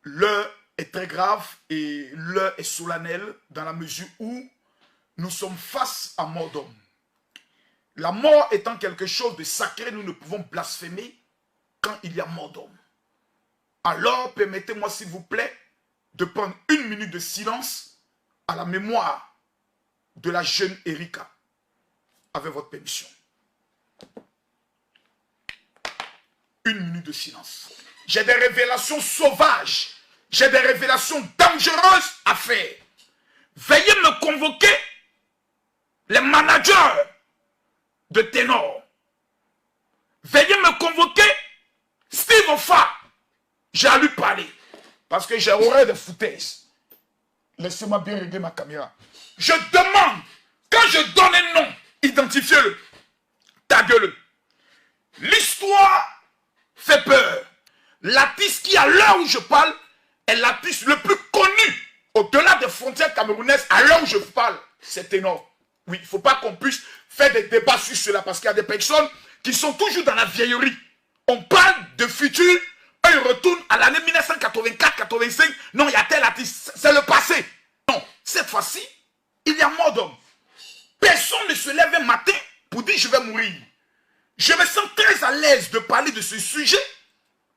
l'heure est très grave et l'heure est solennelle dans la mesure où nous sommes face à mort d'homme. La mort étant quelque chose de sacré, nous ne pouvons blasphémer quand il y a mort d'homme. Alors, permettez-moi s'il vous plaît de prendre une minute de silence à la mémoire de la jeune Erika, avec votre permission. Une minute de silence. J'ai des révélations sauvages, j'ai des révélations dangereuses à faire. Veuillez me convoquer les managers de ténor. Veuillez me convoquer Steve Ofa. J'ai à lui parler. Parce que j'ai horreur de foutaise. Laissez-moi bien régler ma caméra. Je demande, quand je donne un nom, identifiez-le. Taguez-le. L'histoire fait peur. L'artiste qui, à l'heure où je parle, est l'artiste le plus connu au-delà des frontières camerounaises. À l'heure où je parle, c'est énorme. Oui, il ne faut pas qu'on puisse faire des débats sur cela parce qu'il y a des personnes qui sont toujours dans la vieillerie. On parle de futur, ils retournent à l'année 1984-85. Non, il y a tel artiste, c'est le passé. Non, cette fois-ci, il y a mort d'homme. Personne ne se lève un matin pour dire je vais mourir. Je me sens très à l'aise de parler de ce sujet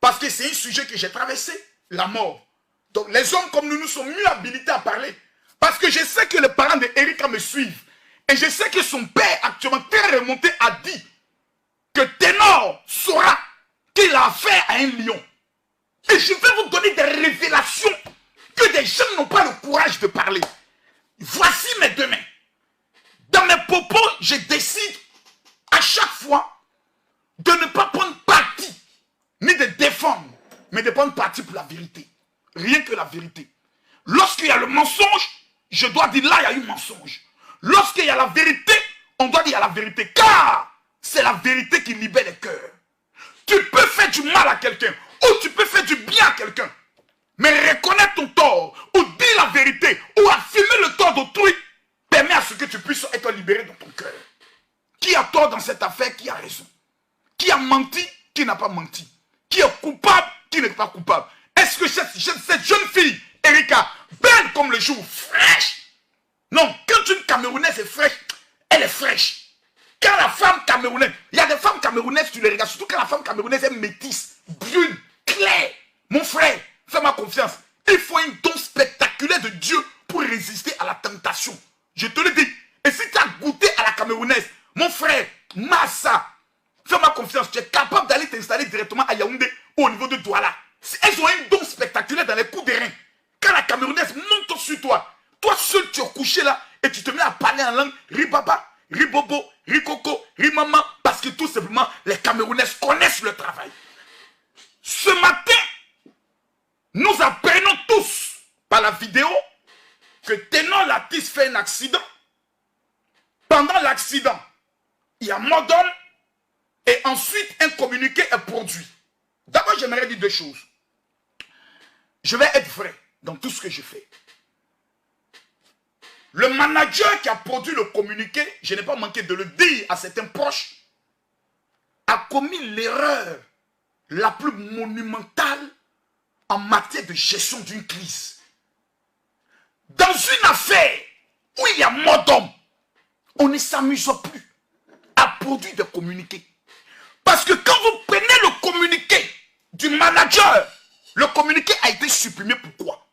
parce que c'est un sujet que j'ai traversé, la mort. Donc les hommes comme nous sommes mieux habilités à parler parce que je sais que les parents d'Erika me suivent. Et je sais que son père, actuellement très remonté, a dit que Ténor saura qu'il a affaire à un lion. Et je vais vous donner des révélations que des gens n'ont pas le courage de parler. Voici mes deux mains. Dans mes propos, je décide à chaque fois de ne pas prendre parti, ni de défendre, mais de prendre parti pour la vérité. Rien que la vérité. Lorsqu'il y a le mensonge, je dois dire là, il y a eu mensonge. Lorsqu'il y a la vérité, on doit dire la vérité. Car c'est la vérité qui libère les cœurs. Tu peux faire du mal à quelqu'un ou tu peux faire du bien à quelqu'un. Mais reconnaître ton tort ou dire la vérité ou affirmer le tort d'autrui permet à ce que tu puisses être libéré dans ton cœur. Qui a tort dans cette affaire? Qui a raison? Qui a menti? Qui n'a pas menti? Qui est coupable? Qui n'est pas coupable? Est-ce que cette jeune fille, Erika, belle comme le jour, fraîche? Non, quand une Camerounaise est fraîche, elle est fraîche. Quand la femme camerounaise, il y a des femmes camerounaises, tu les regardes, surtout quand la femme camerounaise est métisse, brune, claire. Mon frère, fais-moi confiance. Il faut un don spectaculaire de Dieu pour résister à la tentation. Je te le dis. Et si tu as goûté à la camerounaise, mon frère, Massa, fais-moi confiance, tu es capable d'aller t'installer directement à Yaoundé ou au niveau de Douala. Elles ont un don spectaculaire dans les coups de rein. Quand la camerounaise monte sur toi, toi seul tu es couché là et tu te mets à parler en langue ribaba, ribobo, rikoko, rimama, parce que tout simplement les Camerounaises connaissent le travail. Ce matin, nous apprenons tous par la vidéo que Ténor l'artiste fait un accident. Pendant l'accident, il y a mort d'homme et ensuite un communiqué est produit. D'abord, j'aimerais dire deux choses. Je vais être vrai dans tout ce que je fais. Le manager qui a produit le communiqué, je n'ai pas manqué de le dire à certains proches, a commis l'erreur la plus monumentale en matière de gestion d'une crise. Dans une affaire où il y a mort d'homme, on ne s'amuse plus à produire des communiqués. Parce que quand vous prenez le communiqué du manager, le communiqué a été supprimé. Pourquoi?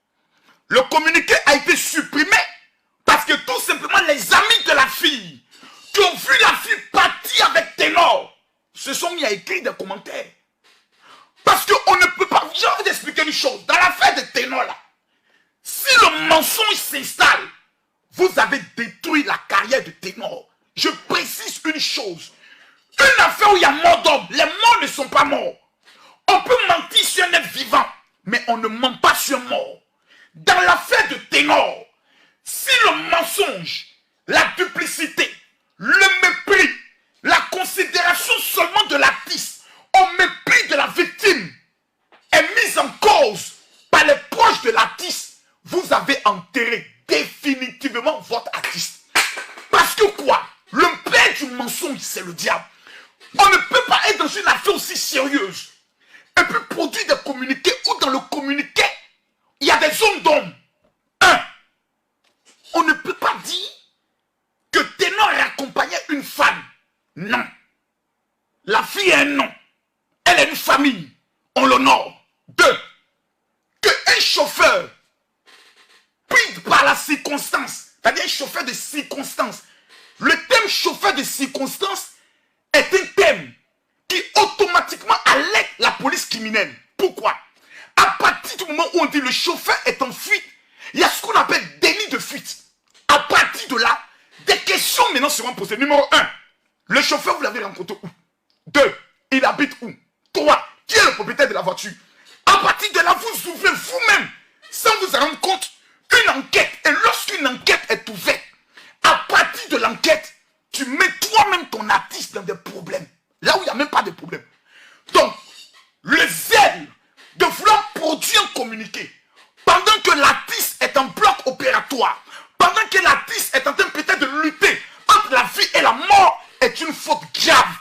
Le communiqué a été supprimé parce que tout simplement les amis de la fille qui ont vu la fille partir avec Ténor se sont mis à écrire des commentaires. Parce qu'on ne peut pas... J'ai envie d'expliquer une chose. Dans l'affaire de Ténor là, si le mensonge s'installe, vous avez détruit la carrière de Ténor. Je précise une chose. Une affaire où il y a mort d'homme, les morts ne sont pas morts. On peut mentir sur un être vivant, mais on ne ment pas sur un mort. Dans l'affaire de Ténor, si le mensonge, la duplicité, le mépris, la considération seulement de l'artiste, au mépris de la victime, est mise en cause par les proches de l'artiste, vous avez enterré définitivement votre artiste. Parce que quoi? Le père du mensonge, c'est le diable. On ne peut pas être dans une affaire aussi sérieuse et puis produire des communiqués où dans le communiqué, 2. Qu'un chauffeur, pris par la circonstance, c'est-à-dire un chauffeur de circonstance, le thème chauffeur de circonstance est un thème qui automatiquement alerte la police criminelle. Pourquoi? À partir du moment où on dit le chauffeur est en fuite, il y a ce qu'on appelle délit de fuite. À partir de là, des questions maintenant seront posées. Numéro 1, le chauffeur, vous l'avez rencontré où? 2, il habite où? 3, qui est le propriétaire de la voiture? À partir de là, vous ouvrez vous-même, sans vous en rendre compte, une enquête. Et lorsqu'une enquête est ouverte, à partir de l'enquête, tu mets toi-même ton artiste dans des problèmes. Là où il n'y a même pas de problème. Donc, le zèle de vouloir produire un communiqué, pendant que l'artiste est en bloc opératoire, pendant que l'artiste est en train peut-être de lutter entre la vie et la mort, est une faute grave.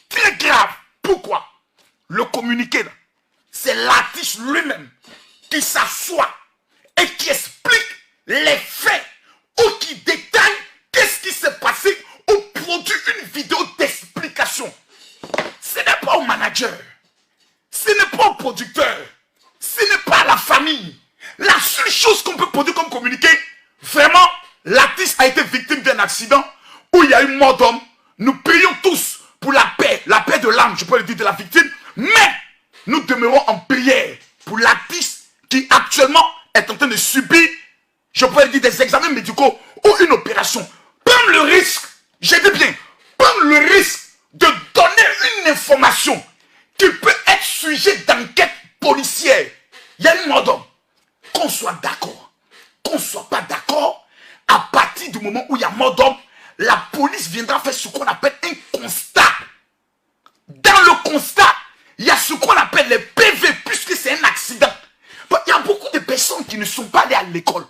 Très grave. Pourquoi? Le communiqué, c'est l'artiste lui-même qui s'assoit et qui explique les faits ou qui détaille qu'est-ce qui s'est passé ou produit une vidéo d'explication. Ce n'est pas au manager, ce n'est pas au producteur, ce n'est pas à la famille. La seule chose qu'on peut produire comme communiqué, vraiment, l'artiste a été victime d'un accident où il y a eu mort d'homme. Nous prions tous pour la paix de l'âme, je peux le dire, de la victime, mais nous demeurons en prière pour l'artiste qui actuellement est en train de subir, je peux le dire, des examens médicaux ou une opération. Prendre le risque, j'ai dit bien, prendre le risque de donner une information qui peut être sujet d'enquête policière. Il y a une mort d'homme. Qu'on soit d'accord, qu'on ne soit pas d'accord, à partir du moment où il y a mort d'homme, la police viendra faire ce qu'on appelle un constat. Dans le constat, il y a ce qu'on appelle les PV, puisque c'est un accident. Il y a beaucoup de personnes qui ne sont pas allées à l'école.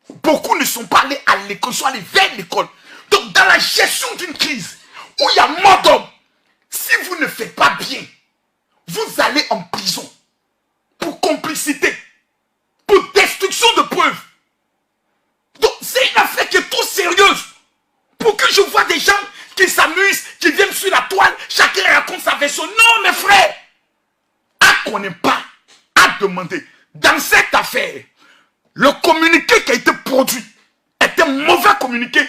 Beaucoup ne sont pas allés à l'école, sont allés vers l'école. Donc, dans la gestion d'une crise, où il y a mort d'homme, si vous ne faites pas bien, vous allez en prison pour complicité, pour destruction de preuves. Donc, c'est une affaire qui est trop sérieuse pour que je vois des gens qui s'amusent, qui viennent sur la toile, chacun raconte sa version. Non, mes frères, à qu'on n'ait pas à demander. Dans cette affaire, le communiqué qui a été produit est un mauvais communiqué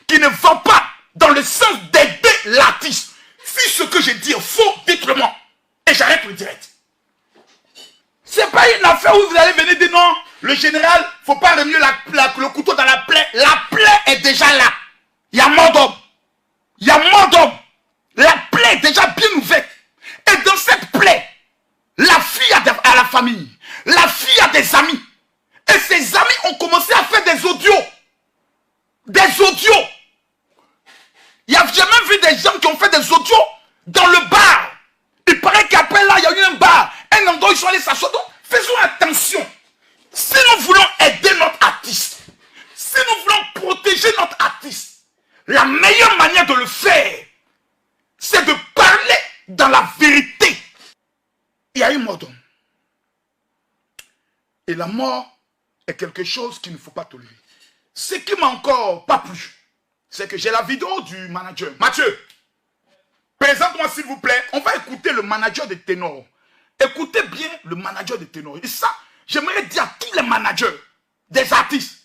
qui ne va pas dans le sens d'aider l'artiste. Si ce que je dis est faux, dites-le moi. Et j'arrête le direct. C'est pas une affaire où vous allez venir dire non, le général, faut pas remuer le couteau dans la plaie. La plaie est déjà là. Il y a mort d'homme. Il y a mort d'homme. La plaie est déjà bien ouverte. Et dans cette plaie, la fille a la famille. La fille a des amis. Et ses amis ont commencé à faire des audios. Des audios. J'ai même vu des gens qui ont fait des audios dans le bar. Il paraît qu'après là, il y a eu un bar. Un endroit où ils sont allés s'asseoir. Donc, faisons attention. Si nous voulons aider notre artiste, si nous voulons protéger notre artiste, la meilleure manière de le faire, c'est de parler dans la vérité. Il y a une mort d'homme. Et la mort est quelque chose qu'il ne faut pas tolérer. Ce qui m'a encore pas plu, c'est que j'ai la vidéo du manager. Mathieu, présente-moi s'il vous plaît. On va écouter le manager de ténor. Écoutez bien le manager de ténor. Et ça, j'aimerais dire à tous les managers des artistes,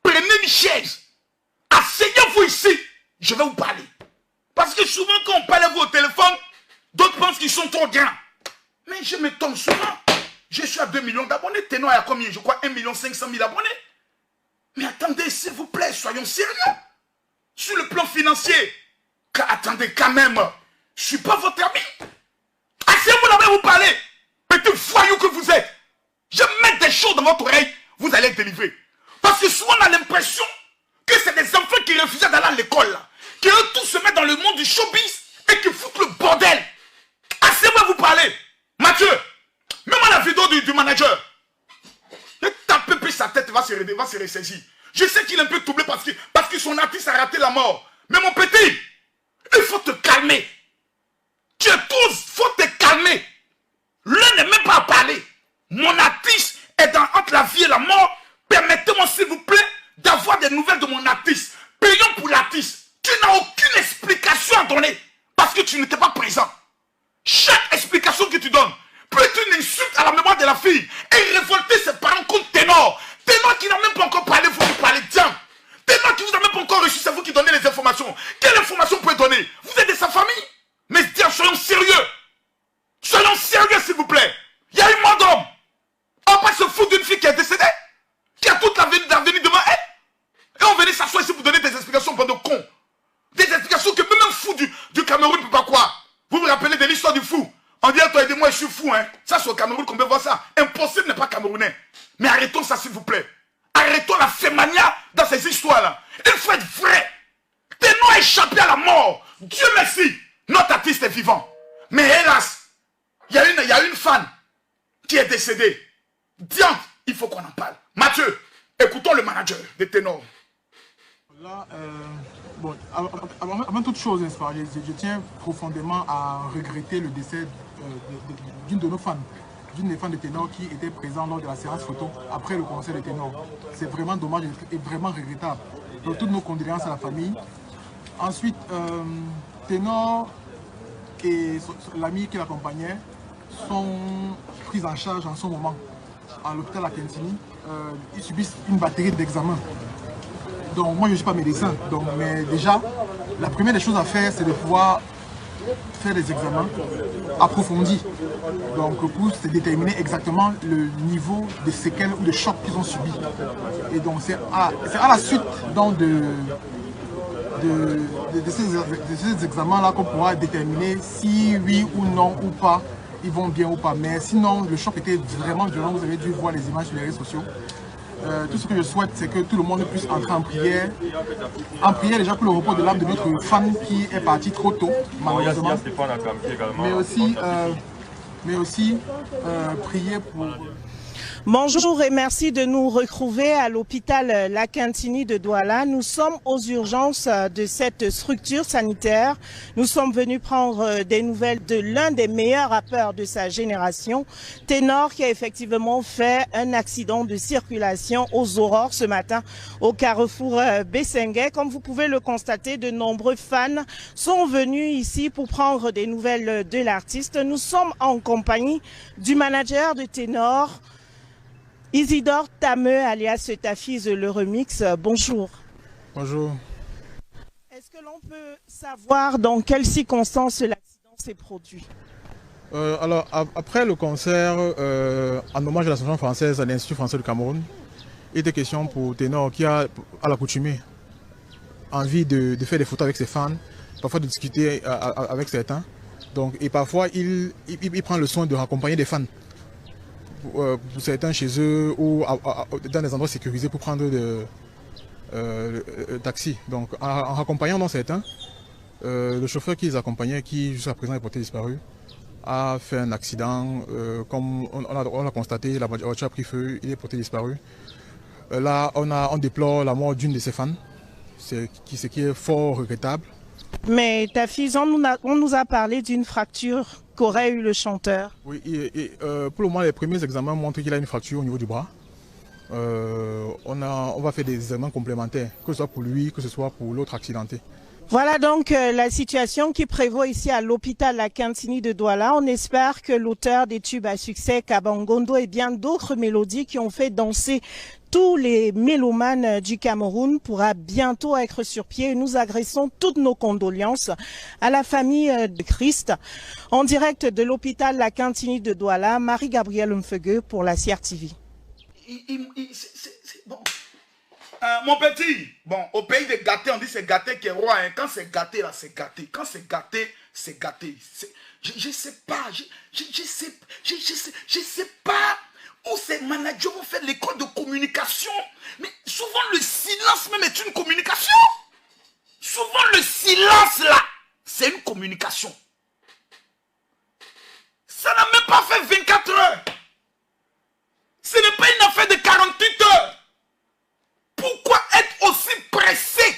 prenez une chaise, asseyez-vous ici, je vais vous parler. Parce que souvent quand on parle à vous au téléphone, d'autres pensent qu'ils sont trop grands. Mais je m'étonne souvent. Je suis à 2 millions d'abonnés. Ténor, il y a combien? Je crois 1 500 000 abonnés. Mais attendez, s'il vous plaît, soyons sérieux. Sur le plan financier, attendez quand même, je ne suis pas votre ami. Asseyez-vous là-bas, vous parlez. Petit voyou que vous êtes. Je mets des choses dans votre oreille, vous allez être délivré. Parce que souvent on a l'impression que c'est des enfants qui refusaient d'aller à l'école, qui eux tous se mettent dans le monde du showbiz et qui foutent le bordel. Asseyez-vous, vous parlez. Mathieu, mets-moi la vidéo du manager. Ne tapez plus sa tête, va se ressaisir. Je sais qu'il est un peu troublé parce que son artiste a raté la mort. Mais mon petit, il faut te calmer. Tu es tous, il faut te calmer. L'un n'est même pas à parler. Mon artiste est entre la vie et la mort. Permettez-moi s'il vous plaît d'avoir des nouvelles de mon artiste. Payons pour l'artiste. Tu n'as aucune explication à donner parce que tu n'étais pas présent. Chaque explication que tu donnes peut être une insulte de la fille et révolter ses parents contre Ténor. Ténor qui n'a même pas encore parlé, vous qui parlez, tiens. Ténor qui vous a même pas encore reçu, c'est vous qui donnez les informations. Quelle information vous pouvez donner? Vous êtes de sa famille? Mais tiens, soyons sérieux. Soyons sérieux, s'il vous plaît. Il y a une mort d'homme. On va pas se foutre d'une fille qui est décédée, qui a toute l'avenir devant elle. Et on venait s'asseoir ici pour donner des explications pour de cons. Des explications que même un fou du Cameroun ne peut pas croire. Vous vous rappelez de l'histoire du fou? On dit, toi, aidez-moi, je suis fou. Hein. Ça, c'est au Cameroun qu'on peut voir ça. Impossible n'est pas camerounais. Mais arrêtons ça, s'il vous plaît. Arrêtons la fémania dans ces histoires-là. Il faut être vrai. Ténor a échappé à la mort. Dieu merci. Notre artiste est vivant. Mais hélas, il y a une fan qui est décédée. Diantre, il faut qu'on en parle. Mathieu, écoutons le manager de Ténor. Là, bon, avant toute chose, n'est-ce pas, je tiens profondément à regretter le décès d'une de nos fans, d'une des fans de Ténor qui était présente lors de la séance photo après le concert de Ténor. C'est vraiment dommage et vraiment regrettable. Donc, toutes nos condoléances à la famille. Ensuite, Ténor et l'ami qui l'accompagnait sont pris en charge en ce moment à l'hôpital à Kentini. Ils subissent une batterie d'examens. Donc moi je ne suis pas médecin, mais déjà la première des choses à faire c'est de pouvoir faire des examens approfondis. Donc pour se déterminer exactement le niveau de séquelles ou de chocs qu'ils ont subi. Et donc c'est à la suite donc de ces examens-là qu'on pourra déterminer si oui ou non ou pas ils vont bien ou pas. Mais sinon le choc était vraiment violent, vous avez dû voir les images sur les réseaux sociaux. Tout ce que je souhaite, c'est que tout le monde puisse entrer en prière. En prière déjà pour le repos de l'âme de notre fan qui est parti trop tôt, malheureusement. Mais aussi prier pour... Bonjour et merci de nous retrouver à l'hôpital La Quintini de Douala. Nous sommes aux urgences de cette structure sanitaire. Nous sommes venus prendre des nouvelles de l'un des meilleurs rappeurs de sa génération, Ténor, qui a effectivement fait un accident de circulation aux aurores ce matin au carrefour Bessenguet. Comme vous pouvez le constater, de nombreux fans sont venus ici pour prendre des nouvelles de l'artiste. Nous sommes en compagnie du manager de Ténor, Isidore Tameux, alias Tafiz le remix. Bonjour. Bonjour. Est-ce que l'on peut savoir dans quelles circonstances l'accident s'est produit? Alors, après le concert, en hommage à l'association française à l'Institut français du Cameroun, il était question pour Ténor qui a, à l'accoutumée, envie de faire des photos avec ses fans, parfois de discuter avec certains. Donc, et parfois, il prend le soin de raccompagner des fans. Pour certains chez eux ou dans des endroits sécurisés pour prendre le taxi. Donc en raccompagnant dans certains, le chauffeur qui les accompagnait, qui jusqu'à présent est porté disparu, a fait un accident. Comme on l'a constaté, la voiture a pris feu, il est porté disparu. Là, on déplore la mort d'une de ses fans, ce qui est fort regrettable. Mais Tafiz, on nous a parlé d'une fracture qu'aurait eu le chanteur. Oui, pour le moment, les premiers examens montrent qu'il a une fracture au niveau du bras. On va faire des examens complémentaires, que ce soit pour lui, que ce soit pour l'autre accidenté. Voilà donc la situation qui prévaut ici à l'hôpital La Quintini de Douala. On espère que l'auteur des tubes à succès, Kabangondo, et bien d'autres mélodies qui ont fait danser tous les mélomanes du Cameroun pourra bientôt être sur pied. Nous agressons toutes nos condoléances à la famille de Christ. En direct de l'hôpital La Quintini de Douala, Marie-Gabrielle Mfegue pour la CRTV. Bon. Mon petit, bon, au pays des gâtés, on dit c'est gâté qui est roi. Hein. Quand c'est gâté, là, c'est gâté. Quand c'est gâté, c'est gâté. Je sais pas, je sais pas où ces managers vont faire l'école de communication. Mais souvent, le silence même est une communication. Souvent, le silence, là, c'est une communication. Ça n'a même pas fait 24 heures. Ce n'est pas une affaire de 48 heures. Pourquoi être aussi pressé,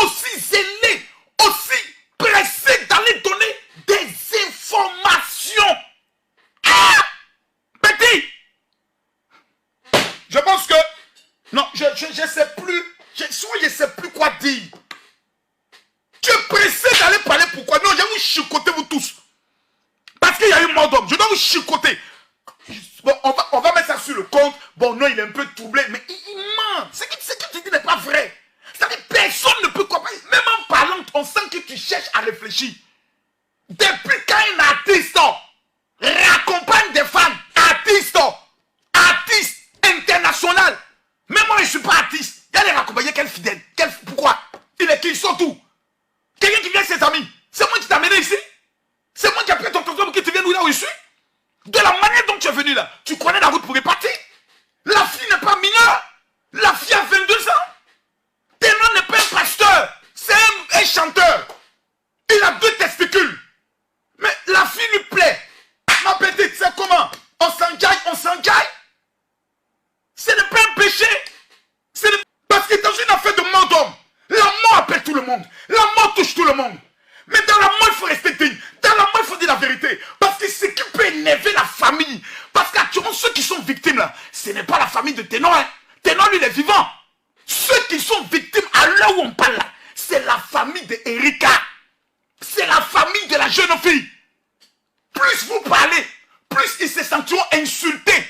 aussi zélé, aussi pressé d'aller donner des informations? Ah, petit, je pense que non, je sais plus, je sais plus quoi dire. Tu es pressé d'aller parler pourquoi? Non, je vais vous chicoter vous tous. Parce qu'il y a eu mort d'homme, je dois vous chicoter. Bon, on va mettre ça sur le compte. Bon, non, il est un peu troublé, mais il ment. Ce que tu dis n'est pas vrai. C'est-à-dire que personne ne peut comprendre. Même en parlant, on sent que tu cherches à réfléchir. Depuis quand un artiste raccompagne des femmes, artiste international. Même moi, je ne suis pas artiste. Il y a les raccompagnés, quel fidèle. Pourquoi? Ils sont où? Quelqu'un qui vient avec ses amis. C'est moi qui t'ai amené ici. C'est moi qui ai pris ton homme que tu viens là où je suis. De la manière dont tu es venu là, tu connais la route pour repartir. La fille n'est pas mineure. La fille a 22 ans. Ténor n'est pas un pasteur. C'est un chanteur. Il a 2 testicules. Mais la fille lui plaît. Ma petite, c'est comment? On s'enjaille. Ce n'est pas un péché. Parce que dans une affaire de mort d'homme, la mort appelle tout le monde. La mort touche tout le monde. Mais dans la mort, il faut rester digne. Dans la mort, il faut dire la vérité. Parce que ce qui peut énerver la famille. Parce qu'actuellement, ceux qui sont victimes là, ce n'est pas la famille de Ténor. Hein. Ténor, lui, il est vivant. Ceux qui sont victimes à l'heure où on parle là, c'est la famille de Erika. C'est la famille de la jeune fille. Plus vous parlez, plus ils se sentiront insultés.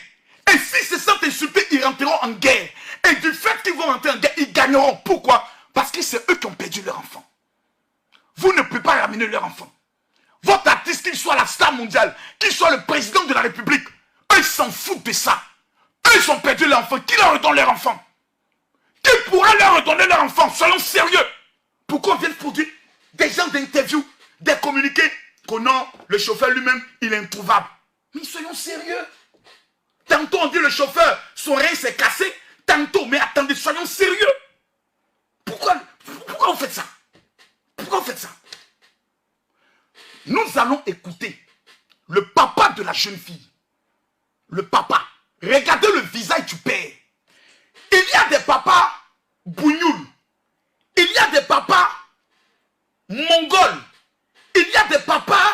Et s'ils se sentent insultés, ils rentreront en guerre. Et du fait qu'ils vont rentrer en guerre, ils gagneront. Pourquoi? Parce que c'est eux qui ont perdu leur enfant. Vous ne pouvez pas ramener leur enfant. Votre artiste, qu'il soit la star mondiale, qu'il soit le président de la République, eux, ils s'en foutent de ça. Eux, ils ont perdu leur enfant. Qui leur redonne leur enfant? Qui pourra leur redonner leur enfant? Soyons sérieux. Pourquoi on vient de produire des gens d'interview, des communiqués, que non, le chauffeur lui-même, il est introuvable. Mais soyons sérieux. Tantôt on dit le chauffeur, son rein s'est cassé. Tantôt, mais attendez, soyons sérieux. Pourquoi vous faites ça? Pourquoi vous faites ça? Nous allons écouter le papa de la jeune fille. Le papa. Regardez le visage du père. Il y a des papas bougnoul. Il y a des papas mongols. Il y a des papas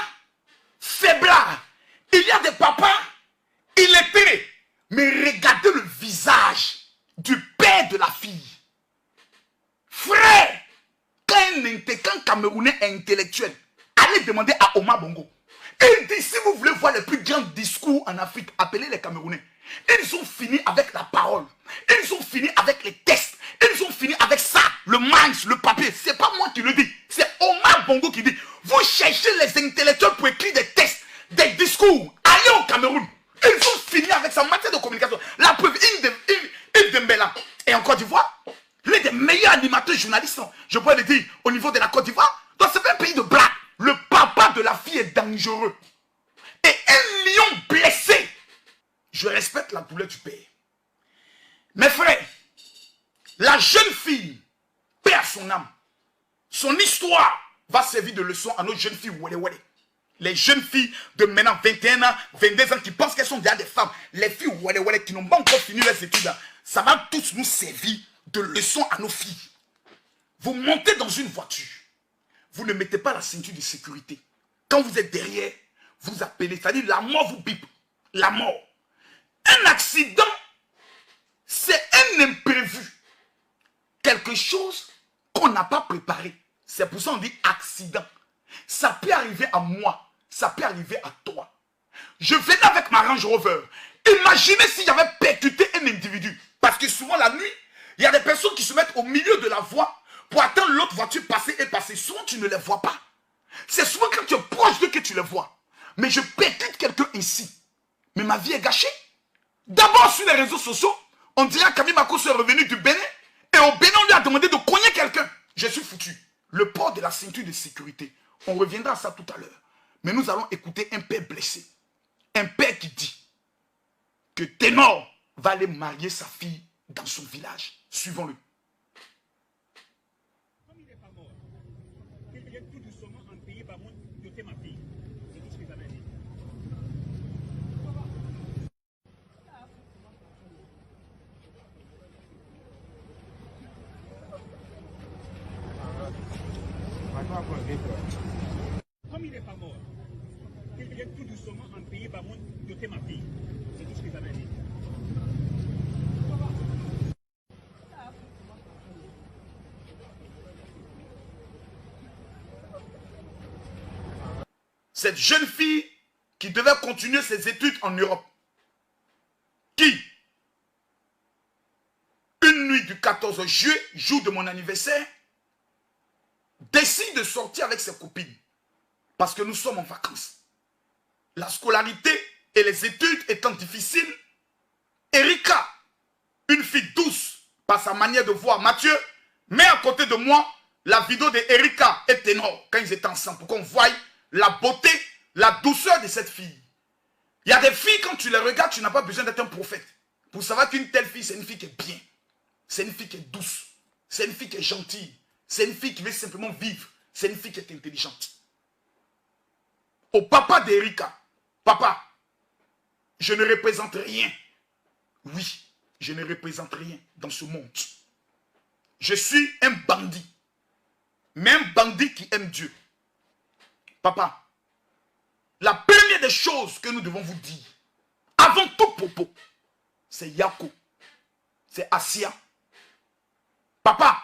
faiblards. Il y a des papas illettrés. Mais regardez le visage du père de la fille. Frère, quand un Camerounais est intellectuel, allez demander à Omar Bongo. Il dit, si vous voulez voir les plus grands discours en Afrique, appelez les Camerounais. Ils ont fini avec la parole. Ils ont fini avec les textes. Ils ont fini avec ça, le minds, le papier. C'est pas moi qui le dis. C'est Omar Bongo qui dit, vous cherchez les intellectuels pour écrire des textes, des discours. Allez au Cameroun. Ils ont fini avec ça en matière de communication. La preuve, Yves Dembélé et en Côte d'Ivoire, l'un des meilleurs animateurs journalistes, je pourrais le dire, au niveau de la Côte d'Ivoire. Donc c'est pas un pays de blague. Le papa de la fille est dangereux. Et un lion blessé. Je respecte la douleur du père. Mes frères, la jeune fille perd son âme. Son histoire va servir de leçon à nos jeunes filles. Les jeunes filles de maintenant 21 ans, 22 ans qui pensent qu'elles sont déjà des femmes. Les filles qui n'ont pas encore fini leurs études. Ça va tous nous servir de leçon à nos filles. Vous montez dans une voiture. Vous ne mettez pas la ceinture de sécurité. Quand vous êtes derrière, vous appelez. C'est-à-dire la mort vous bip. La mort. Un accident, c'est un imprévu. Quelque chose qu'on n'a pas préparé. C'est pour ça qu'on dit accident. Ça peut arriver à moi. Ça peut arriver à toi. Je venais avec ma Range Rover. Imaginez si j'avais percuté un individu. Parce que souvent la nuit, il y a des personnes qui se mettent au milieu de la voie pour attendre l'autre voiture passer et passer. Souvent tu ne les vois pas. C'est souvent quand tu es proche d'eux que tu les vois. Mais je percute quelqu'un ici. Mais ma vie est gâchée. D'abord sur les réseaux sociaux, on dirait qu'Ami Makos est revenu du Bénin. Et au Bénin, on lui a demandé de cogner quelqu'un. Je suis foutu. Le port de la ceinture de sécurité. On reviendra à ça tout à l'heure. Mais nous allons écouter un père blessé. Un père qui dit que Ténor va aller marier sa fille dans son village. Suivons-le. Comme il n'est pas mort, qu'il vienne tout doucement en pays par monde doter ma fille. C'est tout ce que j'avais dit. Comme il n'est pas mort, qu'il vienne tout doucement en pays par monde doter ma fille. C'est tout ce que j'avais dit. Cette jeune fille qui devait continuer ses études en Europe. nuit du 14 juillet, jour de mon anniversaire, décide de sortir avec ses copines. Parce que nous sommes en vacances. La scolarité et les études étant difficiles, Erika, une fille douce par sa manière de voir Mathieu, met à côté de moi la vidéo de Erika et Ténor quand ils étaient ensemble pour qu'on voie la beauté, la douceur de cette fille. Il y a des filles, quand tu les regardes, tu n'as pas besoin d'être un prophète. Pour savoir qu'une telle fille, c'est une fille qui est bien. C'est une fille qui est douce. C'est une fille qui est gentille. C'est une fille qui veut simplement vivre. C'est une fille qui est intelligente. Au papa d'Erika, papa, je ne représente rien. Oui, je ne représente rien dans ce monde. Je suis un bandit. Mais un bandit qui aime Dieu. Papa, la première des choses que nous devons vous dire, avant tout propos, c'est Yako, c'est Asia. Papa,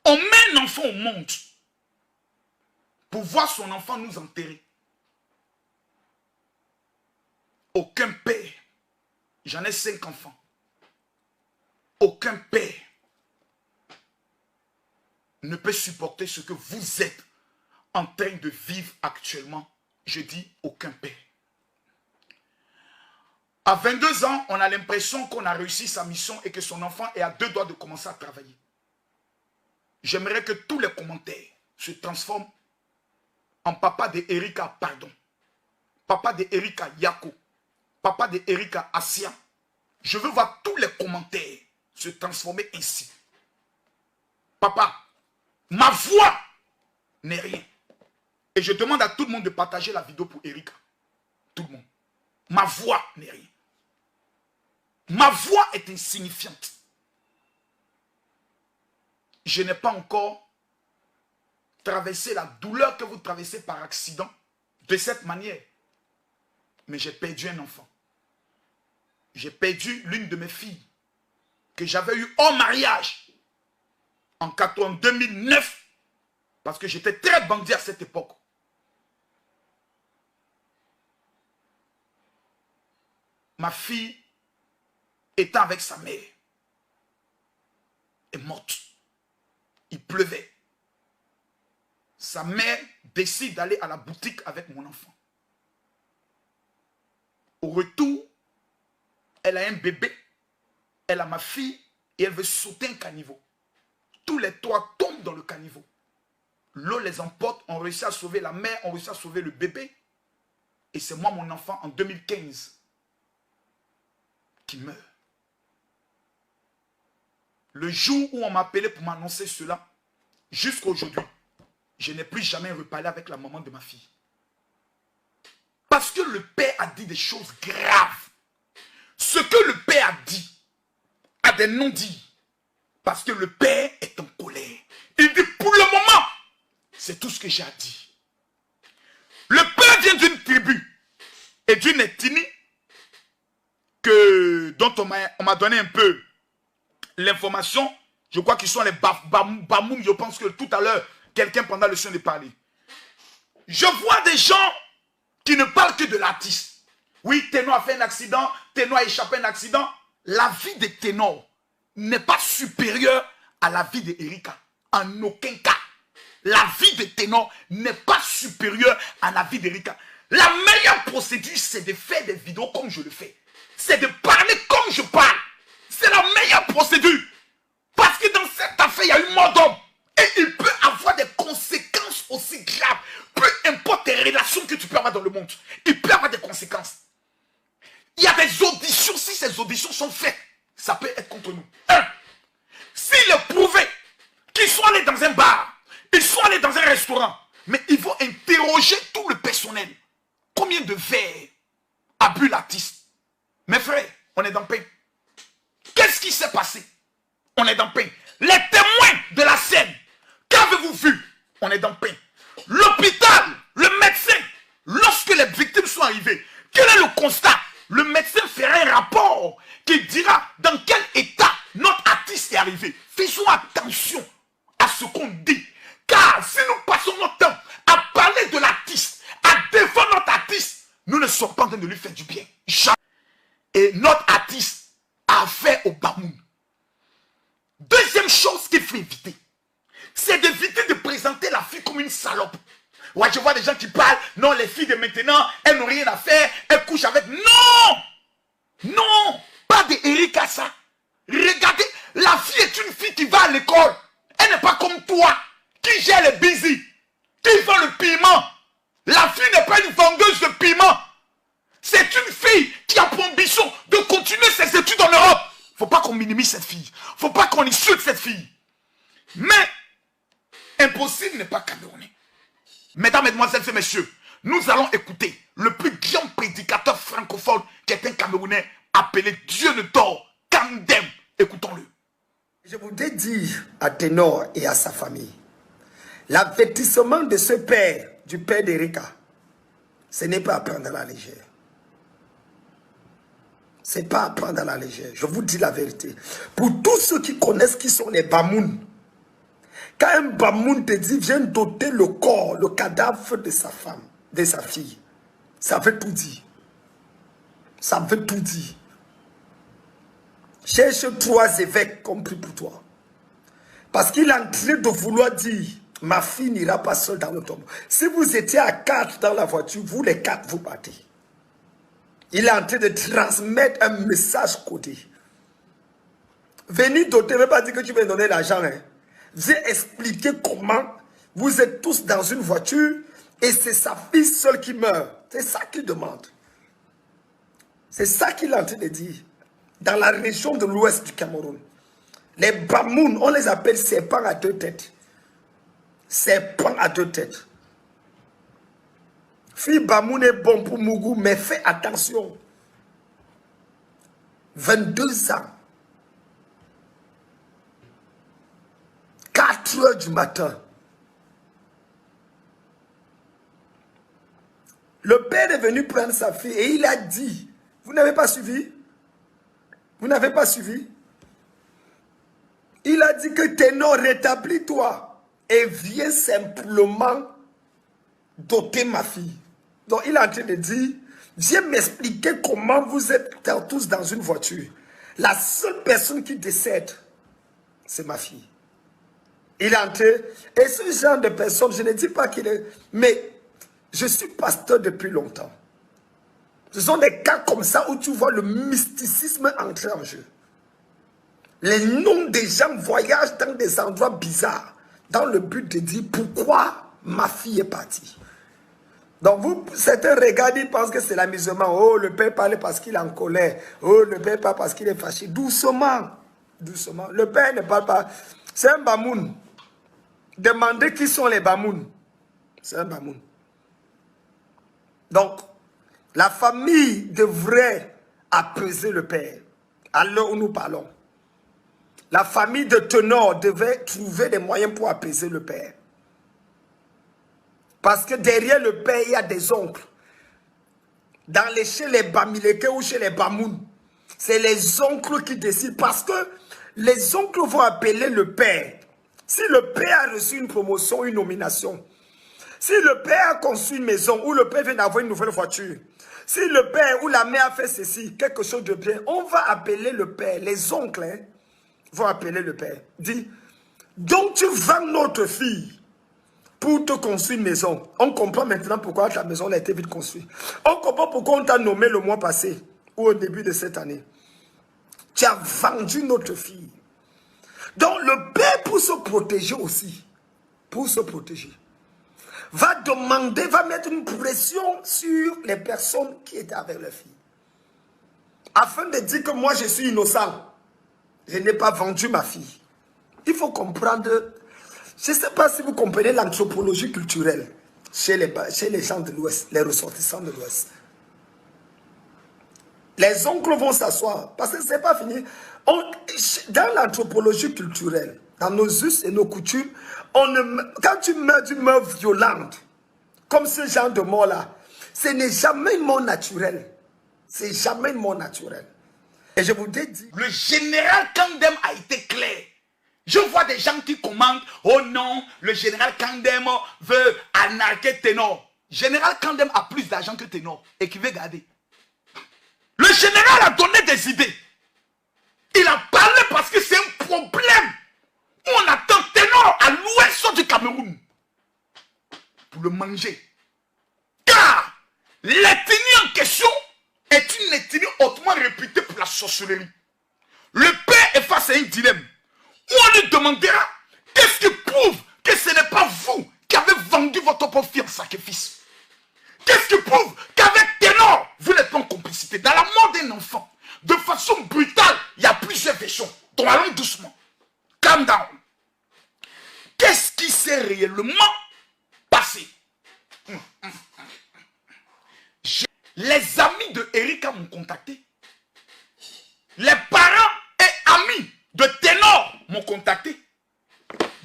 on met un enfant au monde pour voir son enfant nous enterrer. Aucun père, j'en ai 5 enfants, aucun père ne peut supporter ce que vous êtes en train de vivre actuellement. Je dis aucun père. À 22 ans, on a l'impression qu'on a réussi sa mission et que son enfant est à 2 doigts de commencer à travailler. J'aimerais que tous les commentaires se transforment en papa de Erika, pardon. Papa de Erika, Yako. Papa de Erika, Asia. Je veux voir tous les commentaires se transformer ainsi. Papa, ma voix n'est rien. Et je demande à tout le monde de partager la vidéo pour Erika. Tout le monde. Ma voix n'est rien. Ma voix est insignifiante. Je n'ai pas encore traversé la douleur que vous traversez par accident de cette manière. Mais j'ai perdu un enfant. J'ai perdu l'une de mes filles que j'avais eue en mariage en 2009 parce que j'étais très bandit à cette époque. Ma fille étant avec sa mère est morte. Il pleuvait. Sa mère décide d'aller à la boutique avec mon enfant. Au retour, elle a un bébé, elle a ma fille et elle veut sauter un caniveau. Tous les toits tombent dans le caniveau. L'eau les emporte, on réussit à sauver la mère, on réussit à sauver le bébé. Et c'est moi, mon enfant, en 2015, qui meurt. Le jour où on m'a appelé pour m'annoncer cela, jusqu'à aujourd'hui, je n'ai plus jamais reparlé avec la maman de ma fille. Parce que le père a dit des choses graves. Ce que le père a dit a des non-dits. Parce que le père est en colère. Il dit pour le moment, c'est tout ce que j'ai à dire. Le père vient d'une tribu et d'une ethnie dont on m'a donné un peu l'information. Je crois qu'ils sont les Bamoum. Je pense que tout à l'heure, quelqu'un pendant le son de parler. Je vois des gens qui ne parlent que de l'artiste. Oui, Ténor a fait un accident, Ténor a échappé à un accident. La vie de Ténor n'est pas supérieure à la vie d'Erika. En aucun cas. La vie de Ténor n'est pas supérieure à la vie d'Erika. La meilleure procédure, c'est de faire des vidéos comme je le fais. C'est de parler comme je parle. C'est la meilleure procédure. Parce que dans cette affaire, il y a eu mort d'homme. Et il peut avoir des conséquences aussi graves. Peu importe les relations que tu peux avoir dans le monde. Il peut avoir des conséquences. Il y a des auditions. Si ces auditions sont faites, ça peut être contre nous. S'il est prouvé qu'ils sont allés dans un bar, ils sont allés dans un restaurant, mais il faut interroger tout le personnel. Combien de verres a bu l'artiste? Mes frères, on est dans le pain. Qu'est-ce qui s'est passé? On est dans le pain. Les témoins de la scène, qu'avez-vous vu? On est dans le pain. L'hôpital, le médecin, lorsque les victimes sont arrivées, quel est le constat? Le médecin fera un rapport qui dira dans quel état notre artiste est arrivé. Faisons attention à ce qu'on dit. Car si nous passons notre temps à parler de l'artiste, à défendre notre artiste, nous ne sommes pas en train de lui faire du bien. Et notre artiste a fait au Bamoun. Deuxième chose qu'il faut éviter, c'est d'éviter de présenter la fille comme une salope. Ouais, je vois des gens qui parlent, non, les filles de maintenant, elles n'ont rien à faire, elles couchent avec... Non! Non! Pas d'Eric à ça. Regardez, la fille est une fille qui va à l'école. Elle n'est pas comme toi, qui gère les busy, qui vend le piment. La fille n'est pas une vendeuse de piment. C'est une fille qui a pour ambition de continuer ses études en Europe. Faut pas qu'on minimise cette fille. Faut pas qu'on insulte cette fille. Mais, impossible n'est pas camerounais. Mesdames, mesdemoiselles et messieurs, nous allons écouter le plus grand prédicateur francophone qui est un Camerounais appelé Dieu ne dort, Kandem. Écoutons-le. Je voudrais dire à Ténor et à sa famille, l'avertissement de ce père, du père d'Erika, ce n'est pas à prendre à la légère. Ce n'est pas à prendre à la légère. Je vous dis la vérité. Pour tous ceux qui connaissent qui sont les Bamoun, quand un Bamoun te dit, viens doter le corps, le cadavre de sa femme, de sa fille, ça veut tout dire. Ça veut tout dire. Cherche 3 évêques compris pour toi. Parce qu'il est en train de vouloir dire, ma fille n'ira pas seule dans le tombeau. Si vous étiez à 4 dans la voiture, vous les 4, vous partez. Il est en train de transmettre un message codé. Venir doter ne veut pas dire que tu vas donner l'argent. Hein. J'ai expliqué comment vous êtes tous dans une voiture et c'est sa fille seule qui meurt. C'est ça qu'il demande. C'est ça qu'il est en train de dire. Dans la région de l'ouest du Cameroun, les Bamoun, on les appelle serpents à 2 têtes. Serpents à 2 têtes. Fille Bamoun est bon pour Mougou, mais fais attention. 22 ans. 4 heures du matin. Le père est venu prendre sa fille et il a dit, vous n'avez pas suivi? Vous n'avez pas suivi? Il a dit que Ténor, rétablis-toi et viens simplement doter ma fille. Donc il est en train de dire, viens m'expliquer comment vous êtes tous dans une voiture. La seule personne qui décède, c'est ma fille. Il est en train, et ce genre de personne, je ne dis pas qu'il est, mais je suis pasteur depuis longtemps. Ce sont des cas comme ça où tu vois le mysticisme entrer en jeu. Les noms des gens voyagent dans des endroits bizarres, dans le but de dire pourquoi ma fille est partie. Donc vous, certains regardent, ils pensent que c'est l'amusement. Oh, le père parle parce qu'il est en colère. Oh, le père parle parce qu'il est fâché. Doucement, doucement. Le père ne parle pas. C'est un Bamoun. Demandez qui sont les Bamoun. C'est un Bamoun. Donc, la famille devrait apaiser le père. À l'heure où nous parlons. La famille de Ténor devait trouver des moyens pour apaiser le père. Parce que derrière le père, il y a des oncles. Chez les Bamileke ou chez les Bamoun, c'est les oncles qui décident. Parce que les oncles vont appeler le père. Si le père a reçu une promotion, une nomination, si le père a construit une maison ou le père vient d'avoir une nouvelle voiture, si le père ou la mère a fait ceci, quelque chose de bien, on va appeler le père. Les oncles vont appeler le père. Dit, donc tu vends notre fille pour te construire une maison. On comprend maintenant pourquoi ta maison a été vite construite. On comprend pourquoi on t'a nommé le mois passé ou au début de cette année. Tu as vendu notre fille. Donc le père, pour se protéger aussi, va demander, va mettre une pression sur les personnes qui étaient avec la fille. Afin de dire que moi je suis innocent. Je n'ai pas vendu ma fille. Il faut comprendre, je ne sais pas si vous comprenez l'anthropologie culturelle chez les gens de l'Ouest, les ressortissants de l'Ouest. Les oncles vont s'asseoir, parce que ce n'est pas fini. Dans l'anthropologie culturelle, dans nos us et nos coutumes, quand tu meurs violente, comme ce genre de mort-là, ce n'est jamais une mort naturelle. C'est jamais une mort naturelle. Et je vous dis... Le général Kandem a été clair. Je vois des gens qui commandent, oh non, le général Kandem veut arnaquer Ténor. Général Kandem a plus d'argent que Ténor et qui veut garder. Le général a donné des idées. Il a danger. Car l'ethnie en question est une ethnie hautement réputée pour la sorcellerie. Le père est face à un dilemme où on lui demandera qu'est-ce qui prouve que ce n'est pas vous qui avez vendu votre propre fille en sacrifice. Qu'est-ce qui prouve qu'avec Ténor, vous n'êtes pas en complicité. Dans la mort d'un enfant, de façon brutale, il y a plusieurs versions. Donc allons doucement. Calm down. Qu'est-ce qui s'est réellement passé? Les amis de Erika m'ont contacté. Les parents et amis de Ténor m'ont contacté.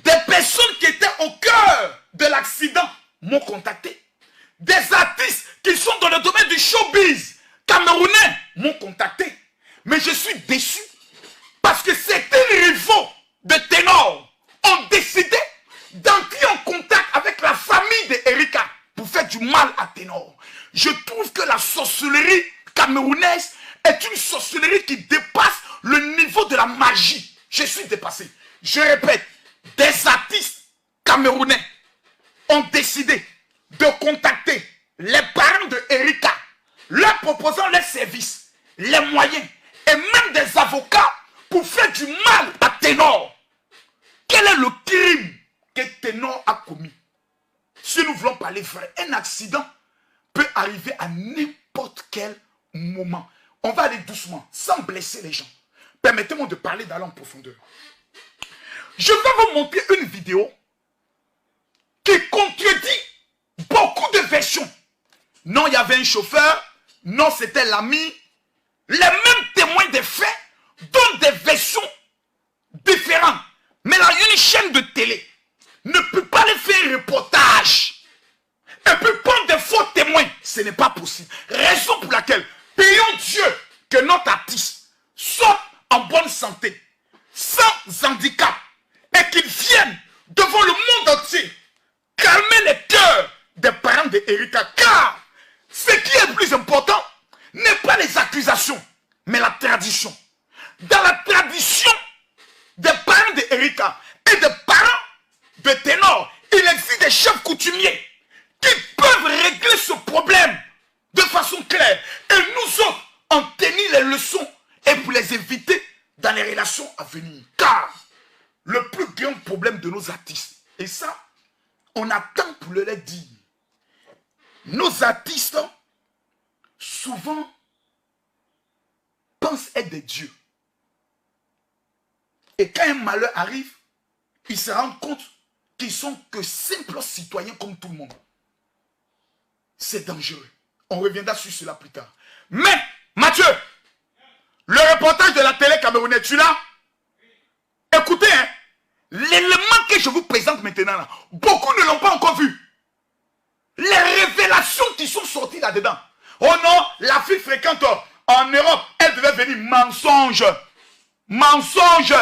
Des personnes qui étaient au cœur de l'accident m'ont contacté. Des artistes qui sont dans le domaine du showbiz camerounais m'ont contacté. Mais je suis déçu parce que certains rivaux de Ténor ont décidé d'entrer en contact avec la famille de Erika pour faire du mal à Ténor. Je trouve que la sorcellerie camerounaise est une sorcellerie qui dépasse le niveau de la magie. Je suis dépassé. Je répète, des artistes camerounais ont décidé de contacter les parents de Erika, leur proposant les services, les moyens et même des avocats pour faire du mal à Ténor. Quel est le crime que Ténor a commis? Si nous voulons parler vrai, un accident peut arriver à n'importe quel moment. On va aller doucement, sans blesser les gens. Permettez-moi de parler d'aller en profondeur. Je vais vous montrer une vidéo qui contredit beaucoup de versions. Non, il y avait un chauffeur. Non, c'était l'ami. Les mêmes témoins des faits donnent des versions différentes. Mais là, une chaîne de télé ne peut pas les faire un reportage. Elle peut prendre des faux témoins. Ce n'est pas possible. Raison pour laquelle, prions Dieu que notre artiste soit en bonne santé, sans handicap, et qu'il vienne devant le monde entier calmer les cœurs des parents de Erika. Car ce qui est le plus important n'est pas les accusations, mais la tradition. Dans la tradition des parents de Erika et des parents de Ténor, il existe des chefs coutumiers qui peuvent régler ce problème de façon claire. Et nous autres, en tenir les leçons et pour les éviter dans les relations à venir. Car le plus grand problème de nos artistes, et ça, on attend pour le leur dire, nos artistes, souvent, pensent être des dieux. Et quand un malheur arrive, ils se rendent compte qu'ils sont que simples citoyens comme tout le monde. C'est dangereux. On reviendra sur cela plus tard. Mais, Mathieu, le reportage de la télé camerounaise, tu l'as? Écoutez, hein, l'élément que je vous présente maintenant, là, beaucoup ne l'ont pas encore vu. Les révélations qui sont sorties là-dedans. Oh non, la fille fréquente en Europe, elle devait venir. Mensonge. Mensonge.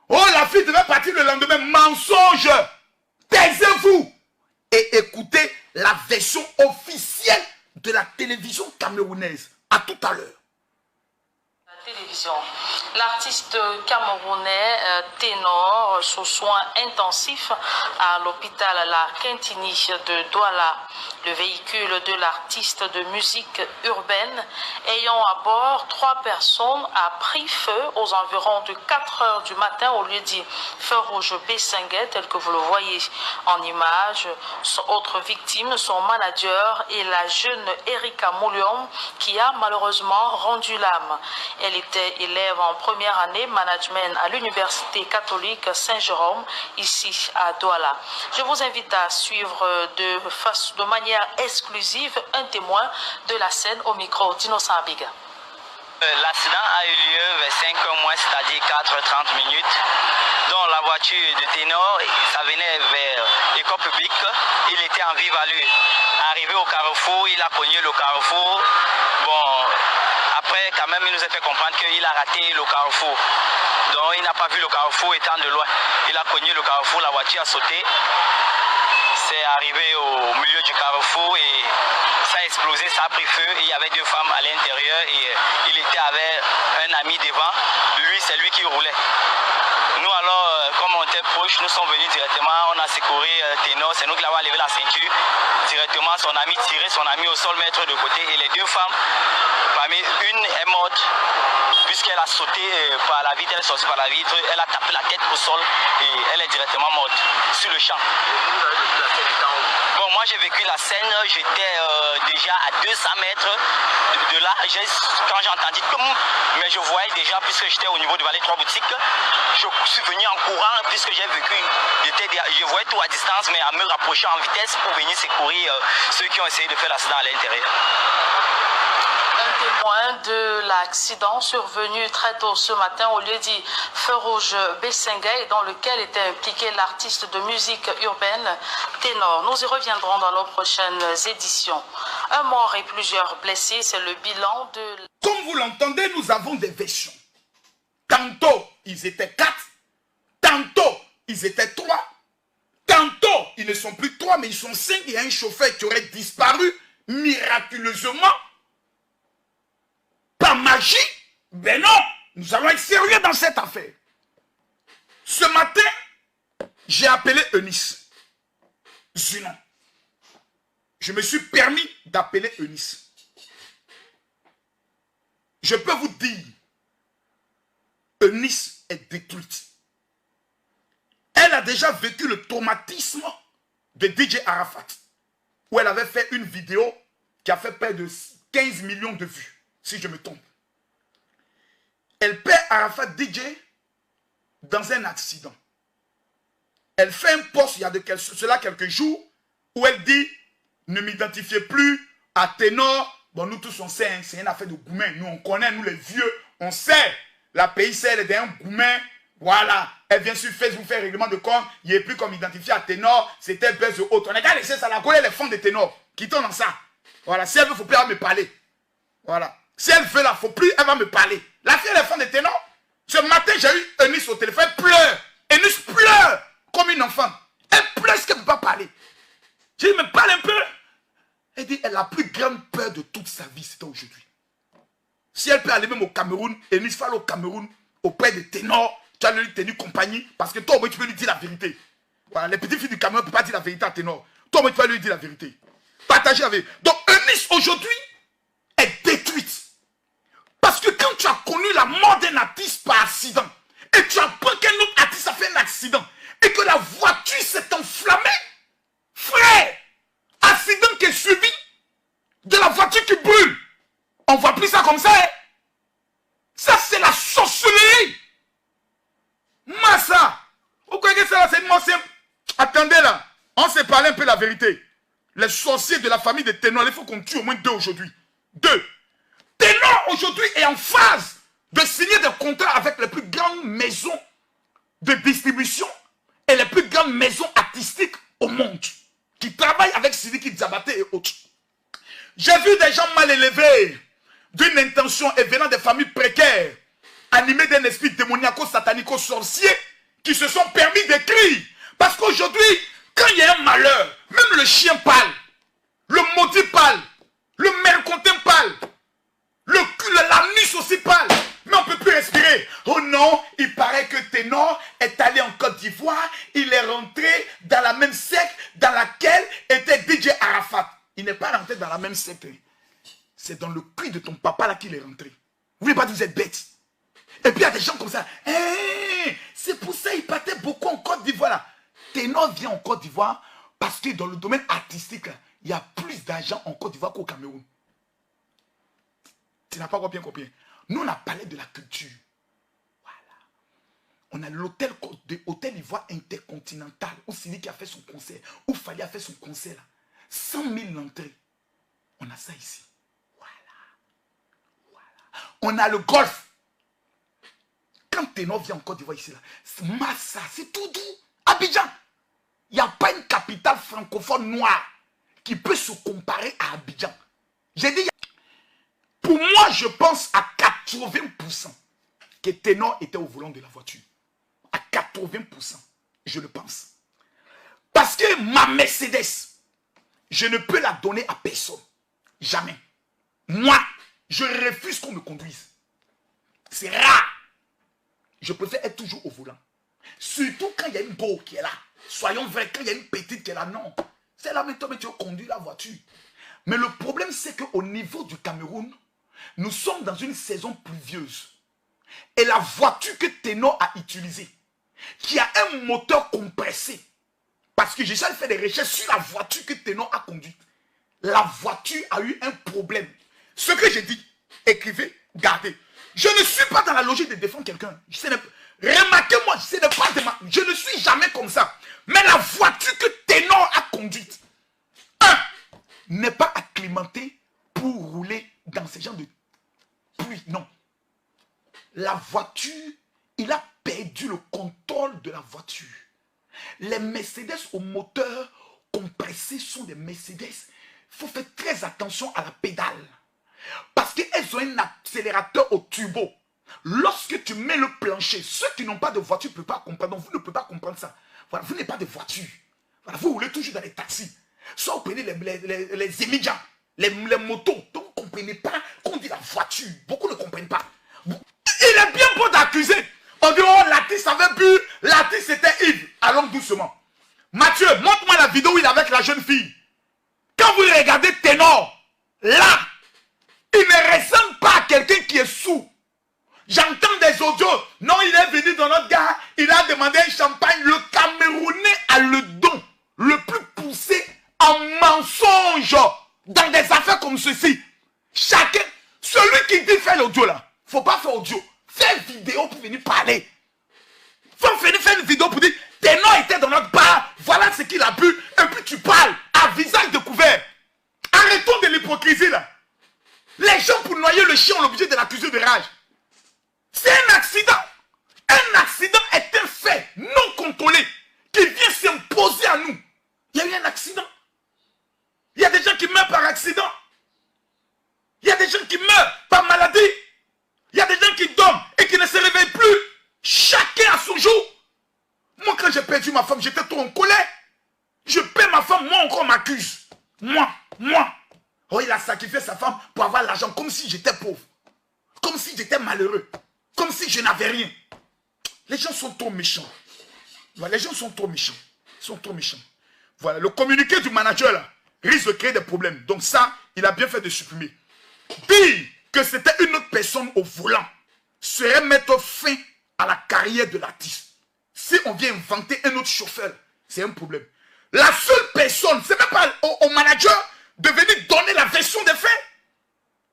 Oh, la fille devait partir le lendemain. Mensonge. Taisez-vous et écoutez la version officielle de la télévision camerounaise. À tout à l'heure. Télévision. L'artiste camerounais Ténor sous soins intensifs à l'hôpital La Quintini de Douala. Le véhicule de l'artiste de musique urbaine ayant à bord 3 personnes a pris feu aux environs de 4 heures du matin au lieu dit feu rouge Bessinguet tel que vous le voyez en image. Autre victime, son manager et la jeune Erika Mouliom qui a malheureusement rendu l'âme. Elle était élève en première année management à l'université catholique Saint-Jérôme, ici à Douala. Je vous invite à suivre de manière exclusive un témoin de la scène au micro d'Innocent Abiga. L'accident a eu lieu vers 5 h moins, c'est-à-dire 4h30 minutes. Dans la voiture de Ténor, ça venait vers l'école publique, il était en vive allure. Arrivé au carrefour, il a cogné le carrefour. Bon, après, quand même, il nous a fait comprendre qu'il a raté le carrefour. Donc, il n'a pas vu le carrefour étant de loin. Il a cogné le carrefour, la voiture a sauté. C'est arrivé au milieu du carrefour et ça a explosé, ça a pris feu. Il y avait 2 femmes à l'intérieur et il était avec un ami devant. Lui, c'est lui qui roulait. Nous alors, comme on était était proche, nous sommes venus directement, on a secouru Ténor, c'est nous qui l'avons levé la ceinture. Directement, son ami tiré son ami au sol, mettre de côté. Et les deux femmes, parmi une est morte, puisqu'elle a sauté par la vitre, elle est sortie par la vitre, elle a tapé la tête au sol et elle est directement morte sur le champ. Bon, moi j'ai vécu la scène, j'étais déjà à 200 mètres de là, quand j'ai entendu comme, mais je voyais déjà, puisque j'étais au niveau du Vallée 3 boutiques, je suis venu en courant, puisque j'ai vécu, je voyais tout à distance, mais à me rapprocher en vitesse pour venir secourir ceux qui ont essayé de faire l'accident à l'intérieur. Un témoin de l'accident survenu très tôt ce matin au lieu dit Feu Rouge Bessenga, dans lequel était impliqué l'artiste de musique urbaine Ténor. Nous y reviendrons dans nos prochaines éditions. Un mort et plusieurs blessés, c'est le bilan de... Comme vous l'entendez, nous avons des versions. Tantôt, ils étaient 4. Tantôt, ils étaient 3. Tantôt, ils ne sont plus 3, mais ils sont 5. Il y a un chauffeur qui aurait disparu miraculeusement. Par magie. Ben non, nous allons être sérieux dans cette affaire. Ce matin, j'ai appelé Eunice. Zunon. Je me suis permis d'appeler Eunice. Je peux vous dire, Eunice est détruite. Elle a déjà vécu le traumatisme de DJ Arafat, où elle avait fait une vidéo qui a fait près de 15 millions de vues, si je me trompe. Elle perd Arafat DJ dans un accident. Elle fait un post il y a de cela quelques jours où elle dit « Ne m'identifiez plus à Ténor ». Bon, nous tous on sait, hein, c'est une affaire de goumen. Nous on connaît, nous les vieux, on sait. La PIC, elle est d'un goumen. Voilà, elle vient sur Facebook faire règlement de compte. Il n'est plus comme identifié à Ténor. C'était Buzz ou autre. On a qu'à laisser ça, la connaît les fonds de Ténor. Quittons dans ça. Voilà, si elle veut, il ne faut plus elle me parler. Voilà. Si elle veut, il ne faut plus, elle va me parler. La fille, elle est fonds de Ténor. Ce matin, j'ai eu Eunice au téléphone. Elle pleure. Eunice pleure comme une enfant. Elle pleure parce qu'elle ne peut pas parler. J'ai dit, mais parle un peu. Elle dit, elle a la plus grande peur de toute sa vie, c'était aujourd'hui. Si elle peut aller même au Cameroun, Eunice va aller au Cameroun, auprès de Ténor, tu vas lui tenir compagnie, parce que toi, au moins, tu peux lui dire la vérité. Voilà, les petites filles du Cameroun ne peuvent pas dire la vérité à Ténor. Toi, au moins, tu vas lui dire la vérité. Partagez avec. Donc, Eunice, aujourd'hui, est détruite. Parce que quand tu as connu la mort d'un artiste par accident, et tu apprends qu'un autre artiste a fait un accident, et que la voiture s'est enflammée, frère, accident qui est suivi de la voiture qui brûle. On ne voit plus ça comme ça. Hein? Ça, c'est la sorcellerie. Massa. Vous croyez que ça, c'est une mort simple? Attendez là. On s'est parlé un peu la vérité. Les sorciers de la famille de Ténor, il faut qu'on tue au moins 2 aujourd'hui. 2. Ténor aujourd'hui est en phase de signer des contrats avec les plus grandes maisons de distribution et les plus grandes maisons artistiques au monde, qui travaillent avec Sidiki Diabaté et autres. J'ai vu des gens mal élevés, d'une intention et venant des familles précaires, animés d'un esprit démoniaco-satanico-sorcier, qui se sont permis d'écrire. Parce qu'aujourd'hui, quand il y a un malheur, même le chien parle, le maudit parle, le mercontin parle, l'anus aussi parle, mais on ne peut plus respirer. Oh non, il paraît que Ténor est allé en Côte d'Ivoire, il est rentré dans la même secte dans laquelle était DJ Arafat. Il n'est pas rentré dans la même secte. C'est dans le cul de ton papa là qu'il est rentré. Vous voulez pas dire que vous êtes bête? Et puis il y a des gens comme ça. Hey, c'est pour ça qu'il partait beaucoup en Côte d'Ivoire là. Ténor vient en Côte d'Ivoire parce que dans le domaine artistique, là, il y a plus d'argent en Côte d'Ivoire qu'au Cameroun. Tu n'as pas bien compris. Nous, on a parlé de la culture. Voilà. On a l'hôtel Ivoire Intercontinental où Sylvie qui a fait son concert, où Fali a fait son concert là. 100 000 entrées. On a ça ici. Voilà. On a le golf. Quand Ténor vient en Côte d'Ivoire ici là, c'est Massa, c'est tout doux. Abidjan. Il n'y a pas une capitale francophone noire qui peut se comparer à Abidjan. J'ai dit, pour moi, je pense à 80% que Ténor était au volant de la voiture. À 80%. Je le pense. Parce que ma Mercedes, je ne peux la donner à personne. Jamais. Moi, je refuse qu'on me conduise. C'est rare. Je préfère être toujours au volant. Surtout quand il y a une go qui est là. Soyons vrais, quand il y a une petite qui est là, non. C'est là, mais toi, tu conduis la voiture. Mais le problème, c'est qu'au niveau du Cameroun, nous sommes dans une saison pluvieuse. Et la voiture que Ténor a utilisée, qui a un moteur compressé, parce que j'ai déjà fait des recherches sur la voiture que Ténor a conduite. La voiture a eu un problème. Ce que j'ai dit, écrivez, gardez. Je ne suis pas dans la logique de défendre quelqu'un. Remarquez-moi, je ne suis jamais comme ça. Mais la voiture que Ténor a conduite, n'est pas acclimatée pour rouler dans ce genre de pluie. Non. La voiture, il a perdu le contrôle de la voiture. Les Mercedes au moteur compressé sont des Mercedes. Il faut faire très attention à la pédale. Parce qu'elles ont un accélérateur au turbo. Lorsque tu mets le plancher, ceux qui n'ont pas de voiture ne peuvent pas comprendre. Donc vous ne pouvez pas comprendre ça. Voilà, vous n'avez pas de voiture. Voilà, vous roulez toujours dans les taxis. Soit vous prenez les immédiats, les motos. Donc vous ne comprenez pas qu'on dit la voiture. Beaucoup ne comprennent pas. Il est bien beau d'accuser. On dit, oh, l'artiste avait bu, l'artiste était ivre. Allons doucement. Mathieu, montre-moi la vidéo où il est avec la jeune fille. Quand vous regardez Ténor, là, il ne ressemble pas à quelqu'un qui est sourd. J'entends des audios. Non, il est venu dans notre gare, il a demandé un champagne. Le Camerounais a le don le plus poussé en mensonge dans des affaires comme ceci. Chacun, celui qui dit faire l'audio là, faut pas faire audio. Fais vidéo pour venir parler. Faut venir faire une vidéo pour dire Ténor était dans notre bar, voilà ce qu'il a bu, et puis tu parles à visage découvert. Arrêtons de l'hypocrisie là. Les gens pour noyer le chien ont l'obligé de l'accuser de rage. C'est un accident. Un accident est un fait non contrôlé qui vient s'imposer à nous. Il y a eu un accident. Il y a des gens qui meurent par accident. Il y a des gens qui meurent par maladie. Il y a des gens qui dorment et qui ne se réveillent plus. Chacun a son jour. Moi, quand j'ai perdu ma femme, j'étais trop en colère. Je perds ma femme, moi encore on m'accuse. Moi. Oh, il a sacrifié sa femme pour avoir l'argent comme si j'étais pauvre. Comme si j'étais malheureux. Comme si je n'avais rien. Les gens sont trop méchants. Voilà, les gens sont trop méchants. Ils sont trop méchants. Voilà, le communiqué du manager là risque de créer des problèmes. Donc ça, il a bien fait de supprimer. Dire que c'était une autre personne au volant serait mettre fin à la carrière de l'artiste. Si on vient inventer un autre chauffeur, c'est un problème. La seule personne, c'est même pas au manager de venir donner la version des faits.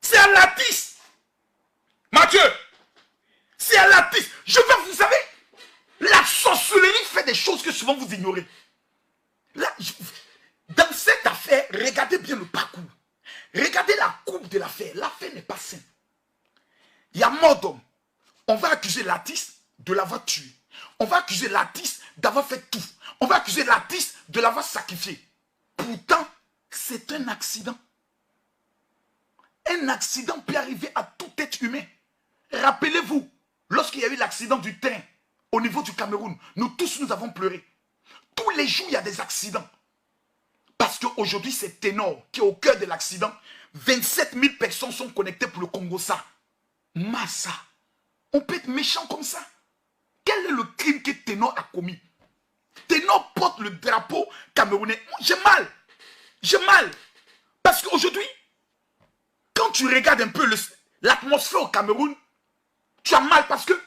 C'est à l'artiste. Mathieu, c'est à l'artiste. Vous savez, la sorcellerie fait des choses que souvent vous ignorez. Là, dans cette affaire, regardez bien le parcours. Regardez la coupe de l'affaire. L'affaire n'est pas simple. Il y a mort d'homme. On va accuser l'artiste de l'avoir tué. On va accuser l'artiste d'avoir fait tout. On va accuser l'artiste de l'avoir sacrifié. Pourtant, c'est un accident. Un accident peut arriver à tout être humain. Rappelez-vous, lorsqu'il y a eu l'accident du train au niveau du Cameroun, nous tous nous avons pleuré. Tous les jours, il y a des accidents. Parce qu'aujourd'hui, c'est Ténor qui est au cœur de l'accident. 27 000 personnes sont connectées pour le Congo-Ça. Massa. On peut être méchant comme ça. Quel est le crime que Ténor a commis? Ténor porte le drapeau camerounais. J'ai mal. J'ai mal. Parce qu'aujourd'hui, quand tu regardes un peu l'atmosphère au Cameroun, tu as mal parce que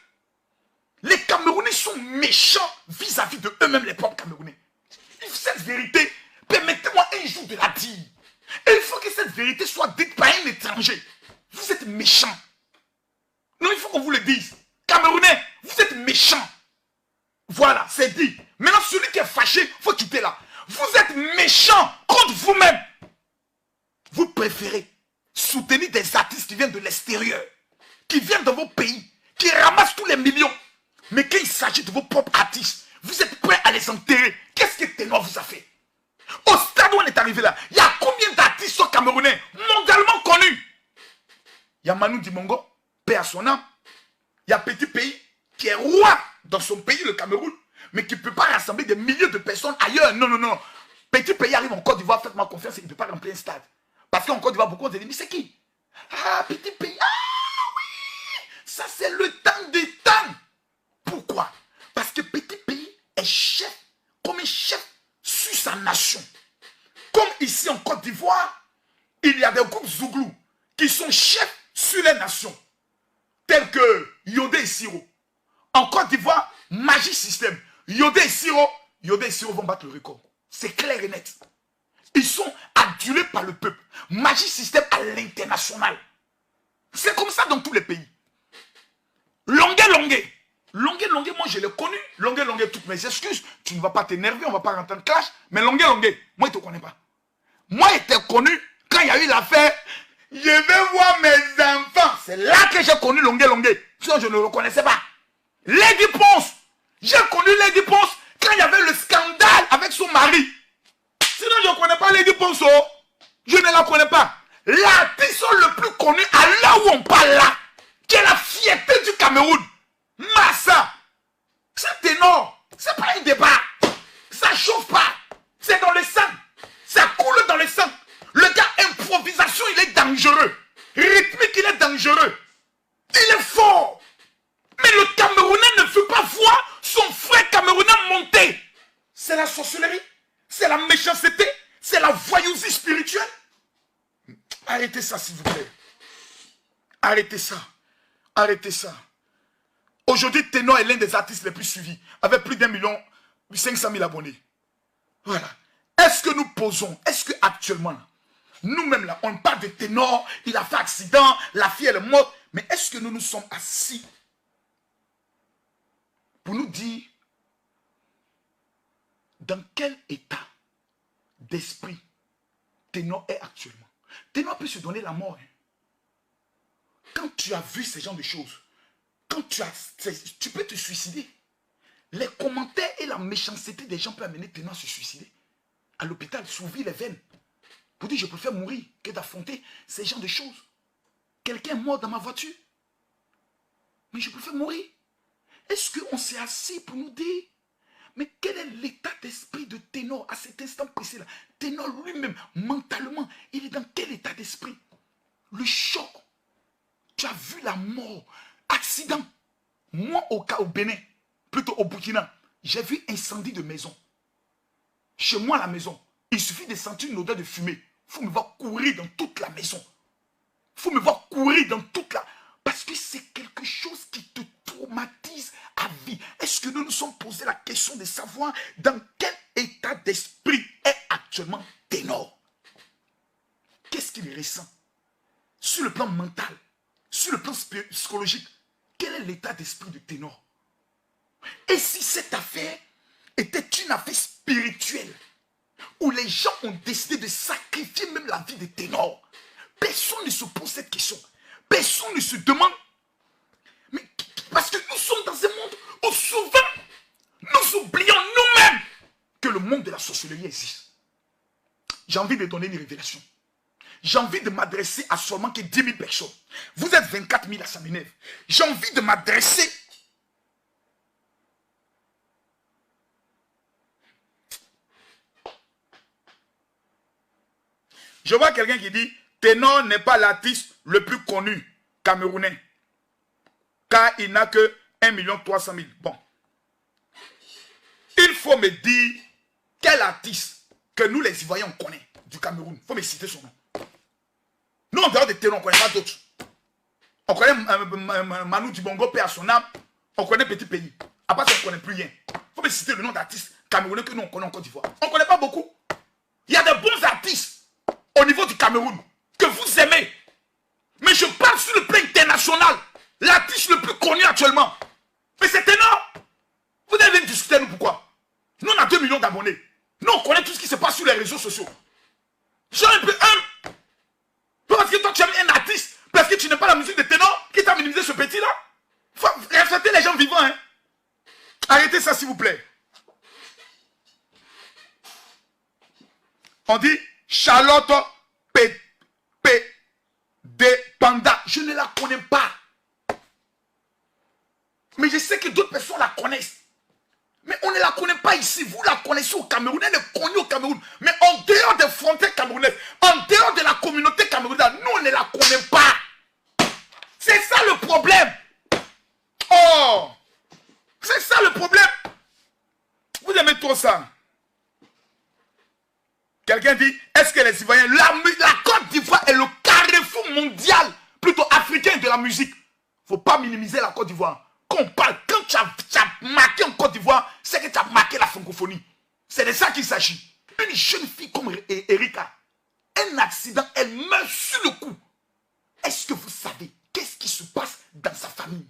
les Camerounais sont méchants vis-à-vis de eux-mêmes, les propres Camerounais. Cette vérité, permettez-moi un jour de la dire. Et il faut que cette vérité soit dite par un étranger. Vous êtes méchants. Non, il faut qu'on vous le dise. Camerounais, vous êtes méchants. Voilà, c'est dit. Maintenant, celui qui est fâché, il faut quitter là. Vous êtes méchants contre vous-même. Vous préférez soutenir des artistes qui viennent de l'extérieur, qui viennent de vos pays, qui ramassent tous les millions. Mais quand il s'agit de vos propres artistes, vous êtes prêts à les enterrer. Qu'est-ce que Ténor vous a fait? Au stade où on est arrivé là, il y a combien d'artistes camerounais mondialement connus? Il y a Manu Dimongo, paix à son âme. Il y a Petit Pays qui est roi dans son pays, le Cameroun, mais qui ne peut pas rassembler des milliers de personnes ailleurs. Non, non, non. Petit Pays arrive en Côte d'Ivoire, faites-moi confiance, il ne peut pas remplir un stade. Parce qu'en Côte d'Ivoire, beaucoup ont dit, mais c'est qui? Ah, Petit Pays. Ah oui, ça c'est le temps des temps. Pourquoi? Parce que Petit nation. Comme ici en Côte d'Ivoire, il y a des groupes Zouglou qui sont chefs sur les nations, tels que Yodé et Siro. En Côte d'Ivoire, Magic System. Yodé et Siro vont battre le record. C'est clair et net. Ils sont adulés par le peuple. Magic System à l'international. C'est comme ça dans tous les pays. Longué, moi je l'ai connu. Longué, toutes mes excuses. Tu ne vas pas t'énerver, on ne va pas rentrer en clash. Mais Longué, moi je ne te connais pas. Moi, il était connu quand il y a eu l'affaire. Je vais voir mes enfants. C'est là que j'ai connu Longué. Sinon, je ne le connaissais pas. Lady Ponce. J'ai connu Lady Ponce quand il y avait le scandale avec son mari. Sinon, je ne connais pas Lady Ponce. Je ne la connais pas. L'artiste le plus connu à l'heure où on parle là, qui est la fierté du Cameroun, Massa. C'est ténor. C'est pas un débat. Ça chauffe pas. C'est dans le sang. Ça coule dans le sang. Le gars, improvisation, il est dangereux. Rythmique, il est dangereux. Il est fort. Mais le Camerounais ne veut pas voir son frère Camerounais monter. C'est la sorcellerie. C'est la méchanceté. C'est la voyousie spirituelle. Arrêtez ça, s'il vous plaît. Arrêtez ça. Arrêtez ça. Aujourd'hui, Ténor est l'un des artistes les plus suivis, avec plus d'1,5 million abonnés. Voilà. Est-ce que nous posons, est-ce que actuellement, nous-mêmes là, on parle de Ténor, il a fait accident, la fille elle est morte, mais est-ce que nous nous sommes assis pour nous dire dans quel état d'esprit Ténor est actuellement? Ténor peut se donner la mort. Quand tu as vu ce genre de choses, quand tu peux te suicider. Les commentaires et la méchanceté des gens peuvent amener Ténor à se suicider. À l'hôpital, s'ouvrir les veines. Pour dire, je préfère mourir que d'affronter ces genres de choses. Quelqu'un est mort dans ma voiture. Mais je préfère mourir. Est-ce qu'on s'est assis pour nous dire, mais quel est l'état d'esprit de Ténor à cet instant précis-là? Ténor lui-même, mentalement, il est dans quel état d'esprit? Le choc. Tu as vu la mort. Accident. Moi, au Bénin, plutôt au Burkina, j'ai vu incendie de maison. Chez moi, à la maison, il suffit de sentir une odeur de fumée. Il faut me voir courir dans toute la maison. Il faut me voir courir dans toute la... Parce que c'est quelque chose qui te traumatise à vie. Est-ce que nous nous sommes posé la question de savoir dans quel état d'esprit est actuellement Ténor? Qu'est-ce qu'il ressent? Sur le plan mental, sur le plan psychologique, quel est l'état d'esprit de Ténor? Et si cette affaire était une affaire spirituelle, où les gens ont décidé de sacrifier même la vie de Ténor, personne ne se pose cette question. Personne ne se demande. Mais parce que nous sommes dans un monde où souvent, nous oublions nous-mêmes que le monde de la sorcellerie existe. J'ai envie de donner une révélation. J'ai envie de m'adresser à seulement que 10 000 personnes. Vous êtes 24 000 à Saminève. J'ai envie de m'adresser. Je vois quelqu'un qui dit, Ténor n'est pas l'artiste le plus connu camerounais. Car il n'a que 1 300 000. Bon. Il faut me dire quel artiste que nous les Ivoiriens on connaît du Cameroun. Il faut me citer son nom. Nous, en dehors de Ténor, on ne connaît pas d'autres. On connaît Manu Dibongo, paix à son âme. On connaît Petit Pays. À part ça, on ne connaît plus rien. Il faut me citer le nom d'artistes camerounais que nous, on connaît en Côte d'Ivoire. On ne connaît pas beaucoup. Il y a de bons artistes au niveau du Cameroun que vous aimez. Mais je parle sur le plan international. L'artiste le plus connu actuellement. Mais c'est Ténor. Vous devez discuter nous pourquoi. Nous, on a 2 millions d'abonnés. Nous, on connaît tout ce qui se passe sur les réseaux sociaux. J'ai un peu un. Parce que toi, tu aimes un artiste. Parce que tu n'aimes pas la musique de Ténor qui t'a minimisé ce petit-là. Il faut respecter les gens vivants. Hein. Arrêtez ça, s'il vous plaît. On dit Charlotte Panda. Je ne la connais pas. Mais je sais que d'autres personnes la connaissent. Mais on ne la connaît pas ici. Vous la connaissez au Cameroun. Elle est connue au Cameroun. Mais en dehors des frontières camerounaises, en dehors de la communauté camerounaise, nous, on ne la connaît pas. C'est ça le problème. Oh! C'est ça le problème. Vous aimez trop ça. Quelqu'un dit, est-ce que les Ivoiriens, la Côte d'Ivoire est le carrefour mondial, plutôt africain de la musique. Il ne faut pas minimiser la Côte d'Ivoire. Quand on parle, quand tu as marqué en Côte d'Ivoire, c'est que tu as marqué la francophonie. C'est de ça qu'il s'agit. Une jeune fille comme Erika, un accident, elle meurt sur le coup. Est-ce que vous savez qu'est-ce qui se passe dans sa famille?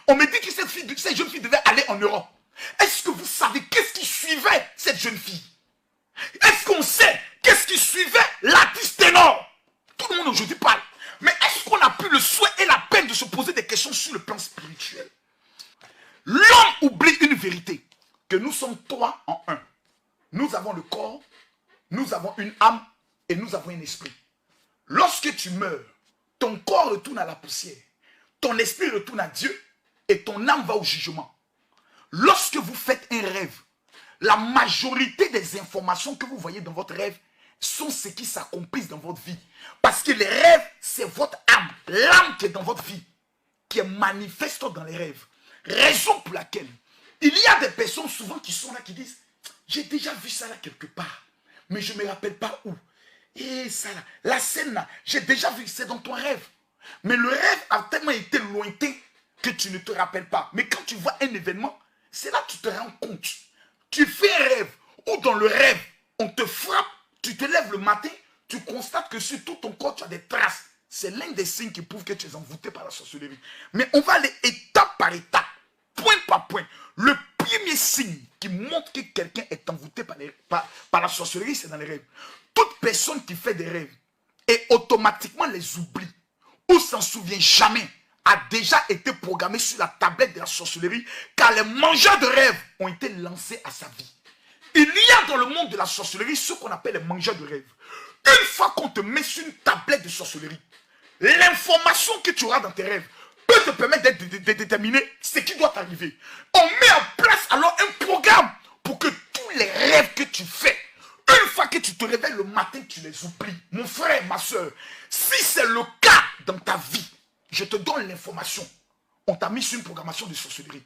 On me dit que cette jeune fille devait aller en Europe. Est-ce que vous savez qu'est-ce qui suivait cette jeune fille? Est-ce qu'on sait qu'est-ce qui suivait l'artiste ténor? Tout le monde aujourd'hui parle. Mais est-ce qu'on a plus le souhait et la peine de se poser des questions sur le plan spirituel? L'homme oublie une vérité, que nous sommes trois en un. Nous avons le corps, nous avons une âme et nous avons un esprit. Lorsque tu meurs, ton corps retourne à la poussière, ton esprit retourne à Dieu et ton âme va au jugement. Lorsque vous faites un rêve, la majorité des informations que vous voyez dans votre rêve sont ce qui s'accomplissent dans votre vie. Parce que les rêves, c'est votre âme, l'âme qui est dans votre vie, qui est manifeste dans les rêves. Raison pour laquelle il y a des personnes souvent qui sont là, qui disent, j'ai déjà vu ça là quelque part, mais je ne me rappelle pas où. Et ça là, la scène là, j'ai déjà vu, c'est dans ton rêve. Mais le rêve a tellement été lointain que tu ne te rappelles pas. Mais quand tu vois un événement, c'est là que tu te rends compte. Tu fais un rêve, ou dans le rêve, on te frappe, tu te lèves le matin, tu constates que sur tout ton corps, tu as des traces. C'est l'un des signes qui prouvent que tu es envoûté par la sorcellerie. Mais on va aller étape par étape, point par point. Le premier signe qui montre que quelqu'un est envoûté par la sorcellerie, c'est dans les rêves. Toute personne qui fait des rêves et automatiquement les oublie ou s'en souvient jamais a déjà été programmé sur la tablette de la sorcellerie, car les mangeurs de rêves ont été lancés à sa vie. Il y a dans le monde de la sorcellerie ce qu'on appelle les mangeurs de rêves. Une fois qu'on te met sur une tablette de sorcellerie, l'information que tu auras dans tes rêves peut te permettre de déterminer ce qui doit arriver. On met en place alors un programme pour que tous les rêves que tu fais, une fois que tu te réveilles le matin, tu les oublies. Mon frère, ma soeur, si c'est le cas dans ta vie, je te donne l'information. On t'a mis sur une programmation de sorcellerie.